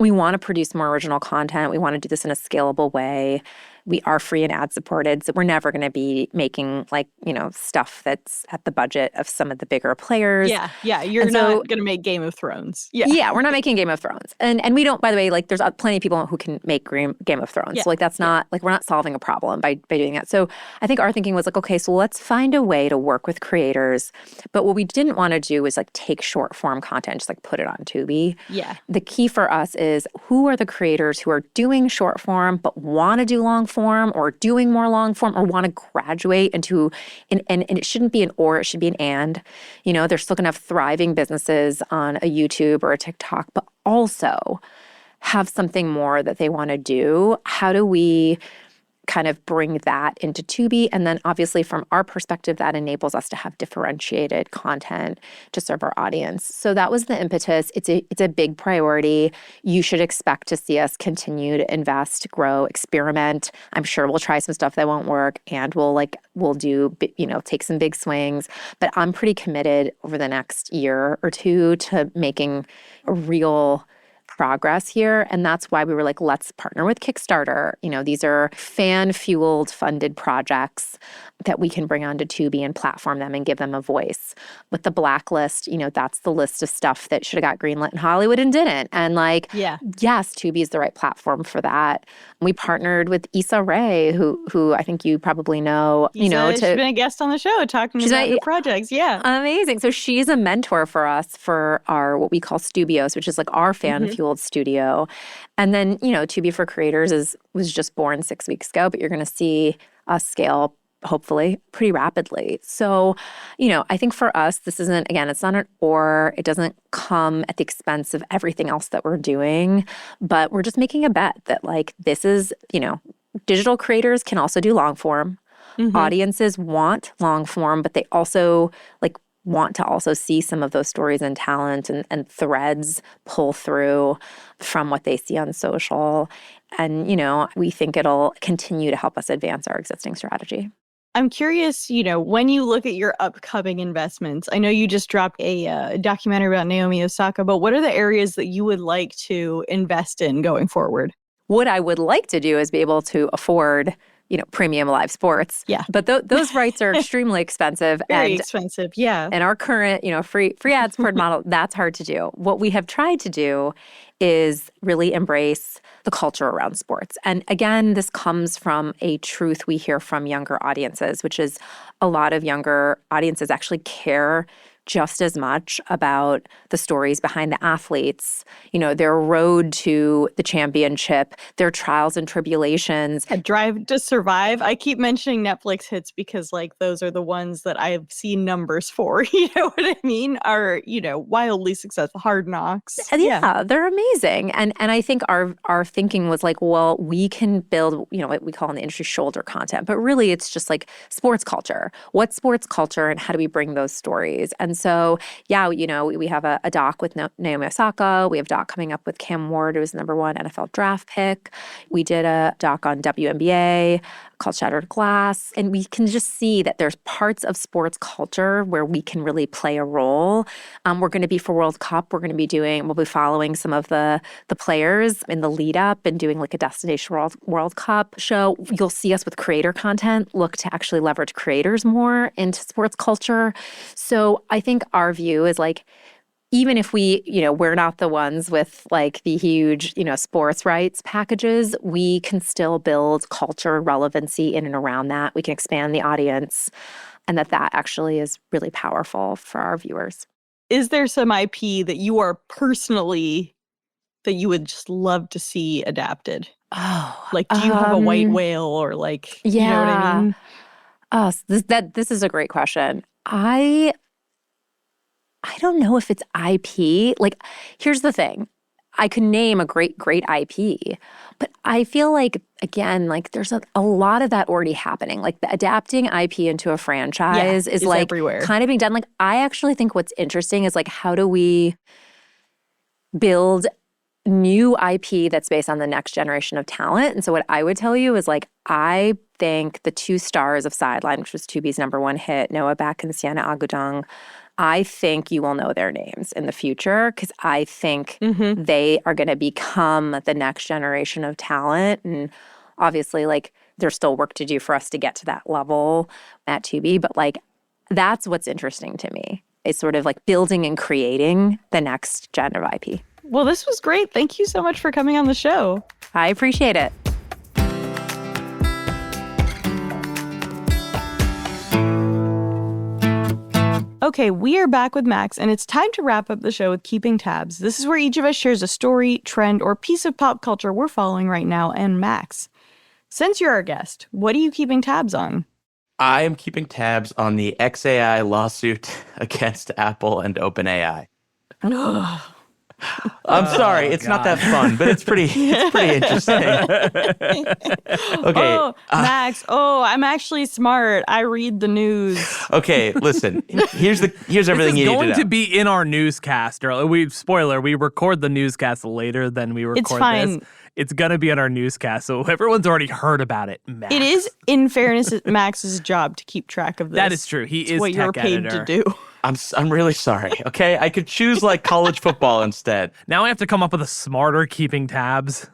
we want to produce more original content. We want to do this in a scalable way. We are free and ad supported, so we're never going to be making like, stuff that's at the budget of some of the bigger players. Yeah. You're not going to make Game of Thrones. Yeah, we're not making Game of Thrones. And we don't, by the way, like there's plenty of people who can make Game of Thrones. So like that's not, like we're not solving a problem by doing that. So I think our thinking was like, okay, so let's find a way to work with creators. But what we didn't want to do was like take short form content, just like put it on Tubi. Yeah. The key for us is who are the creators who are doing short form but want to do long form or doing more long form or want to graduate into and it shouldn't be an or, it should be an and. They're still going to have thriving businesses on a YouTube or a TikTok, but also have something more that they want to do. How do we kind of bring that into Tubi. And then obviously from our perspective, that enables us to have differentiated content to serve our audience. So that was the impetus. It's a big priority. You should expect to see us continue to invest, grow, experiment. I'm sure we'll try some stuff that won't work, and we'll do, take some big swings. But I'm pretty committed over the next year or two to making a real progress here. And that's why we were like, let's partner with Kickstarter. These are fan-fueled funded projects that we can bring onto Tubi and platform them and give them a voice. With the blacklist, that's the list of stuff that should have got greenlit in Hollywood and didn't. And yes, Tubi is the right platform for that. We partnered with Issa Rae, who I think you probably know. She's been a guest on the show talking about her projects. Yeah. Amazing. So she's a mentor for us for our, what we call Studios, which is like our fan-fueled studio. And then, Tubi for Creators was just born 6 weeks ago, but you're going to see us scale, hopefully, pretty rapidly. So, I think for us, this isn't, again, it's not it doesn't come at the expense of everything else that we're doing, but we're just making a bet that this is, digital creators can also do long form. Audiences want long form, but they also want to also see some of those stories and talent and threads pull through from what they see on social. And, we think it'll continue to help us advance our existing strategy. I'm curious, when you look at your upcoming investments, I know you just dropped a documentary about Naomi Osaka, but what are the areas that you would like to invest in going forward? What I would like to do is be able to afford premium live sports. Yeah. But those rights are extremely expensive. Very expensive, yeah. And our current, free ad support model, that's hard to do. What we have tried to do is really embrace the culture around sports. And again, this comes from a truth we hear from younger audiences, which is a lot of younger audiences actually care just as much about the stories behind the athletes, their road to the championship, their trials and tribulations. A Drive to Survive. I keep mentioning Netflix hits because those are the ones that I've seen numbers for, you know what I mean? Are, wildly successful. Hard Knocks. Yeah, they're amazing. And I think our thinking was well, we can build, what we call in the industry shoulder content, but really it's just sports culture. What's sports culture and how do we bring those stories? And so, we have a doc with Naomi Osaka. We have a doc coming up with Cam Ward, who was the #1 NFL draft pick. We did a doc on WNBA called Shattered Glass. And we can just see that there's parts of sports culture where we can really play a role. We're going to be for World Cup. We'll be following some of the players in the lead up and doing a Destination World Cup show. You'll see us with creator content, look to actually leverage creators more into sports culture. So I think our view is even if we're not the ones with the huge, sports rights packages, we can still build culture relevancy in and around that. We can expand the audience, and that actually is really powerful for our viewers. Is there some IP that you are personally that you would just love to see adapted? Oh, do you have a white whale or you know what I mean? Oh, this is a great question. I don't know if it's IP. Here's the thing. I could name a great IP, but I feel again, there's a lot of that already happening. The adapting IP into a franchise is everywhere. Kind of being done. I actually think what's interesting is how do we build new IP that's based on the next generation of talent? And so what I would tell you is I think the 2 stars of Sideline, which was Tubi's #1 hit, Noah Beck and Sienna Agudong, I think you will know their names in the future because I think they are going to become the next generation of talent. And obviously, there's still work to do for us to get to that level at Tubi. But that's what's interesting to me. It's sort of building and creating the next gen of IP. Well, this was great. Thank you so much for coming on the show. I appreciate it. Okay, we are back with Max, and it's time to wrap up the show with Keeping Tabs. This is where each of us shares a story, trend, or piece of pop culture we're following right now. And Max, since you're our guest, what are you keeping tabs on? I am keeping tabs on the XAI lawsuit against Apple and OpenAI. I'm sorry, it's not that fun, but it's pretty interesting. Okay. Oh, Max. I'm actually smart. I read the news. Okay, listen. Here's everything you need to know. It's going to be in our newscast. We record the newscast later than we record It's fine. this. It's going to be on our newscast, so everyone's already heard about it, Max. It is, in fairness, Max's job to keep track of this. That is true. He is what you're paid editor. to do. I'm really sorry, okay? I could choose like college football instead. Now I have to come up with a smarter keeping tabs.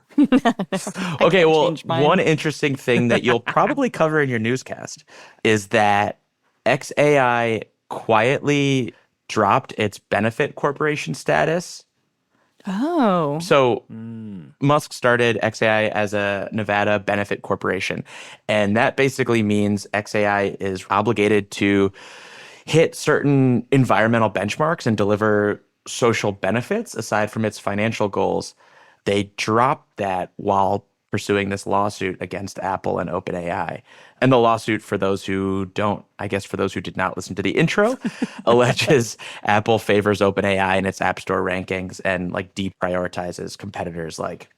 Okay, well, one interesting thing that you'll probably cover in your newscast is that XAI quietly dropped its benefit corporation status. Oh. So Musk started XAI as a Nevada benefit corporation, and that basically means XAI is obligated to hit certain environmental benchmarks and deliver social benefits aside from its financial goals. They dropped that while pursuing this lawsuit against Apple and OpenAI. And the lawsuit, for those who did not listen to the intro, alleges Apple favors OpenAI in its App Store rankings and like deprioritizes competitors like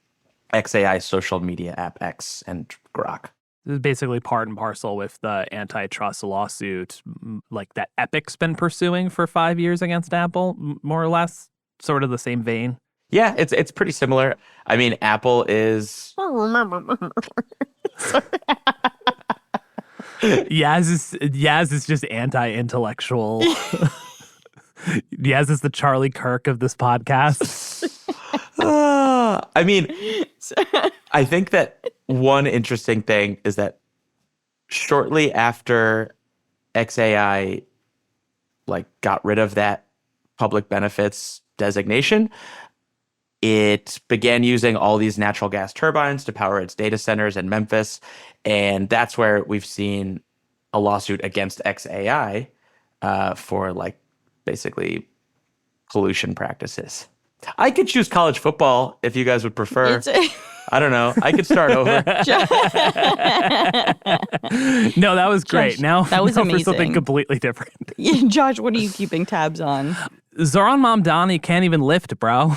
XAI's social media app X and Grok. This is basically part and parcel with the antitrust lawsuit, like that Epic's been pursuing for 5 years against Apple, more or less, sort of the same vein. Yeah, it's pretty similar. I mean, Apple is... Yaz is just anti-intellectual. Yaz is the Charlie Kirk of this podcast. I mean, I think that one interesting thing is that shortly after XAI got rid of that public benefits designation, it began using all these natural gas turbines to power its data centers in Memphis. And that's where we've seen a lawsuit against XAI for basically pollution practices. I could choose college football if you guys would prefer. I don't know. I could start over. No, that was great. Josh, that was amazing. For something completely different. Josh, what are you keeping tabs on? Zoran Mamdani can't even lift, bro.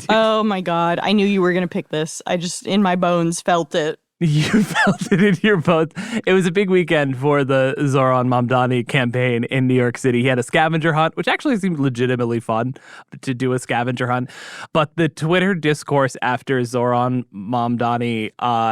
Oh my God. I knew you were going to pick this. I just, in my bones, felt it. You felt it in your bones. It was a big weekend for the Zoran Mamdani campaign in New York City. He had a scavenger hunt, which actually seemed legitimately fun to do a scavenger hunt. But the Twitter discourse after Zoran Mamdani,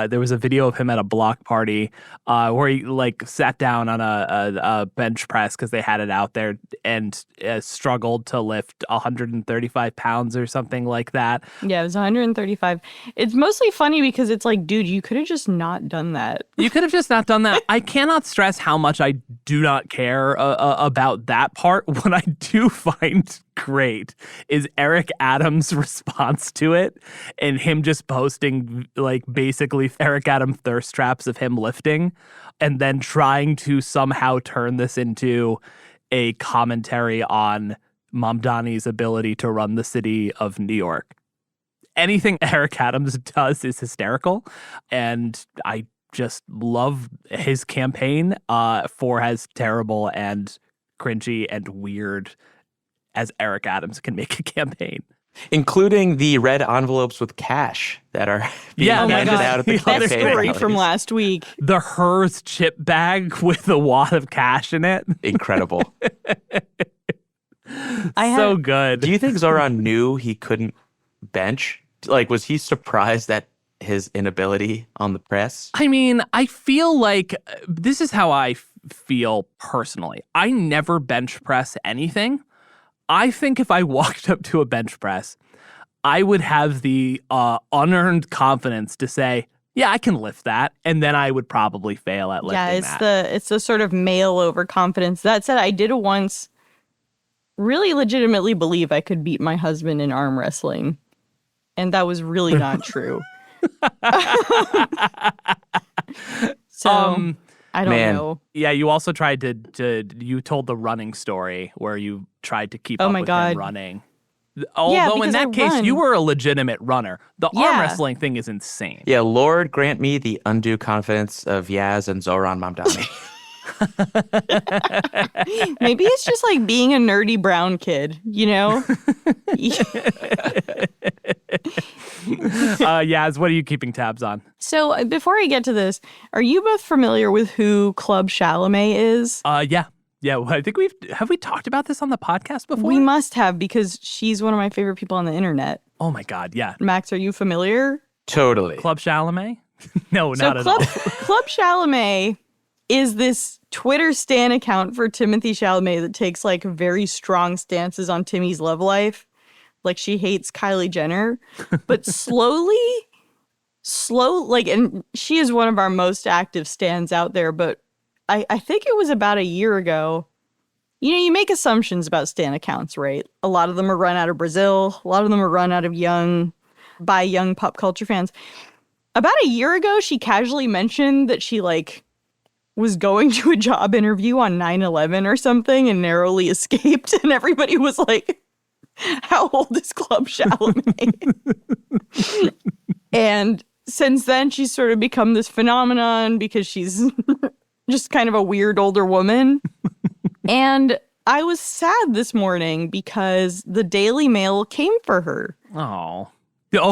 there was a video of him at a block party where he sat down on a bench press because they had it out there and struggled to lift 135 pounds or something like that. Yeah, it was 135. It's mostly funny because it's like, dude, you could have just not done that. You could have just not done that. I cannot stress how much I do not care about that part. What I do find great is Eric Adams' response to it and him just posting basically Eric Adams thirst traps of him lifting and then trying to somehow turn this into a commentary on Mamdani's ability to run the city of New York. Anything Eric Adams does is hysterical, and I just love his campaign for as terrible and cringy and weird as Eric Adams can make a campaign. Including the red envelopes with cash that are being handed out at the campaign. That story from last week. The Hers chip bag with a wad of cash in it. Incredible. So good. Do you think Zoran knew he couldn't bench? Was he surprised at his inability on the press? I mean, I feel like this is how I feel personally. I never bench press anything. I think if I walked up to a bench press, I would have the unearned confidence to say, yeah, I can lift that. And then I would probably fail at lifting that. It's the sort of male overconfidence. That said, I did once really legitimately believe I could beat my husband in arm wrestling. And that was really not true. So I don't know. Yeah, you also tried you told the running story where you tried to keep up with him running. Although in that case, you were a legitimate runner. The arm wrestling thing is insane. Yeah, Lord grant me the undue confidence of Yaz and Zoran Mamdani. Maybe it's just like being a nerdy brown kid, you know? Yaz, what are you keeping tabs on? So before I get to this, are you both familiar with who Club Chalamet is? Yeah. Yeah, well, I think have we talked about this on the podcast before? We must have, because she's one of my favorite people on the internet. Oh my God, yeah. Max, are you familiar? Totally. Club Chalamet? No, not at all. Club Chalamet is this Twitter stan account for Timothy Chalamet that takes like very strong stances on Timmy's love life. Like she hates Kylie Jenner, but and she is one of our most active stans out there, but I think it was about a year ago. You know, you make assumptions about stan accounts, right? A lot of them are run out of Brazil. A lot of them are run out of young pop culture fans. About a year ago, she casually mentioned that she like was going to a job interview on 9/11 or something and narrowly escaped. And everybody was like, how old is Club Chalamet? And since then, she's sort of become this phenomenon because she's just kind of a weird older woman. And I was sad this morning because the Daily Mail came for her. Oh,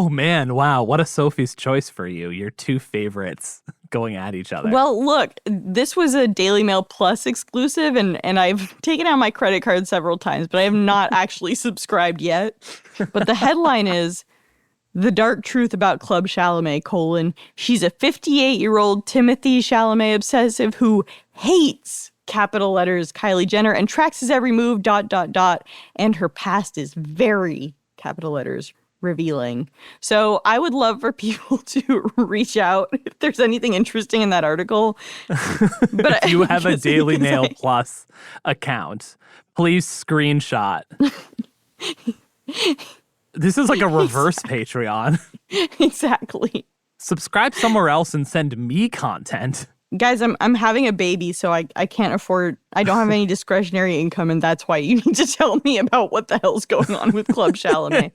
man. Wow. What a Sophie's choice for you. Your two favorites going at each other. Well, look, this was a Daily Mail Plus exclusive, and I've taken out my credit card several times, but I have not actually subscribed yet. But the headline is, "The Dark Truth About Club Chalamet, she's a 58-year-old Timothy Chalamet obsessive who hates, capital letters, Kylie Jenner and tracks his every move, ... And her past is very, capital letters, revealing." So I would love for people to reach out if there's anything interesting in that article. But if you have a Daily Mail Plus account, please screenshot. This is like a reverse Patreon. Exactly. Subscribe somewhere else and send me content. Guys, I'm having a baby, so I can't afford, I don't have any discretionary income, and that's why you need to tell me about what the hell's going on with Club Chalamet.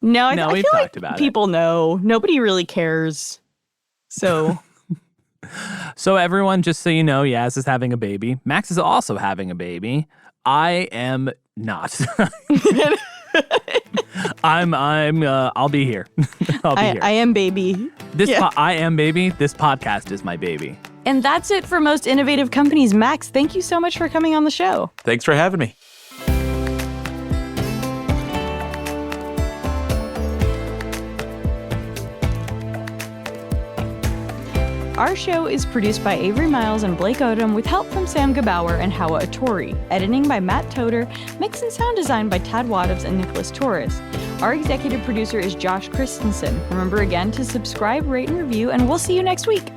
No, I feel like people know. Nobody really cares. So. So everyone, just so you know, Yaz is having a baby. Max is also having a baby. I am not. I'll be here. I'll be here. I am baby. I am baby. This podcast is my baby. And that's it for Most Innovative Companies. Max, thank you so much for coming on the show. Thanks for having me. Our show is produced by Avery Miles and Blake Odom with help from Sam Gabauer and Hawa Atori. Editing by Matt Toder. Mix and sound design by Tad Wadovs and Nicholas Torres. Our executive producer is Josh Christensen. Remember again to subscribe, rate, and review, and we'll see you next week.